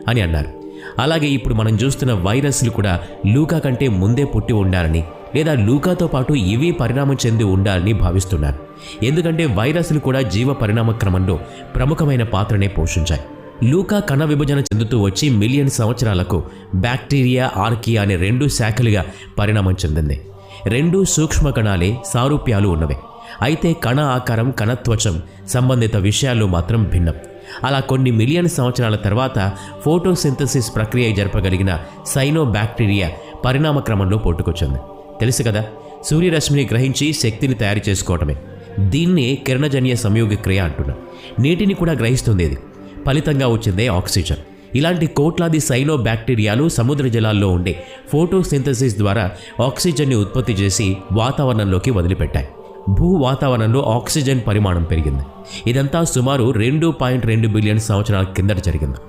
అని అన్నారు. అలాగే ఇప్పుడు మనం చూస్తున్న వైరస్లు కూడా లూకా కంటే ముందే పుట్టి ఉండాలని లేదా లూకాతో పాటు ఇవి పరిణామం చెంది ఉండాలని భావిస్తున్నారు. ఎందుకంటే వైరస్లు కూడా జీవ పరిణామ క్రమంలో ప్రముఖమైన పాత్రనే పోషించాయి. లూకా కణ విభజన చెందుతూ వచ్చి మిలియన్ సంవత్సరాలకు బ్యాక్టీరియా, ఆర్కియా అనే 2 శాఖలుగా పరిణామం చెందింది. 2 సూక్ష్మ కణాలే, సారూప్యాలు ఉన్నవే. అయితే కణ ఆకారం, కణత్వచం సంబంధిత విషయాల్లో మాత్రం భిన్నం. అలా కొన్ని మిలియన్ సంవత్సరాల తర్వాత ఫోటోసింథసిస్ ప్రక్రియ జరపగలిగిన సైనో బ్యాక్టీరియా పరిణామ క్రమంలో పుట్టుకొచ్చింది. తెలుసు కదా, సూర్యరశ్మిని గ్రహించి శక్తిని తయారు చేసుకోవటమే. దీన్నే కిరణజన్య సంయోగ క్రియ అంటున్నాం. నీటిని కూడా గ్రహిస్తుంది ఇది. ఫలితంగా వచ్చిందే ఆక్సిజన్. ఇలాంటి కోట్లాది సైనో బ్యాక్టీరియాలు సముద్ర జలాల్లో ఉండే ఫోటోసింథసిస్ ద్వారా ఆక్సిజన్ని ఉత్పత్తి చేసి వాతావరణంలోకి వదిలిపెట్టాయి. భూ వాతావరణంలో ఆక్సిజన్ పరిమాణం పెరిగింది. ఇదంతా సుమారు 2.2 బిలియన్ సంవత్సరాల కిందట జరిగింది.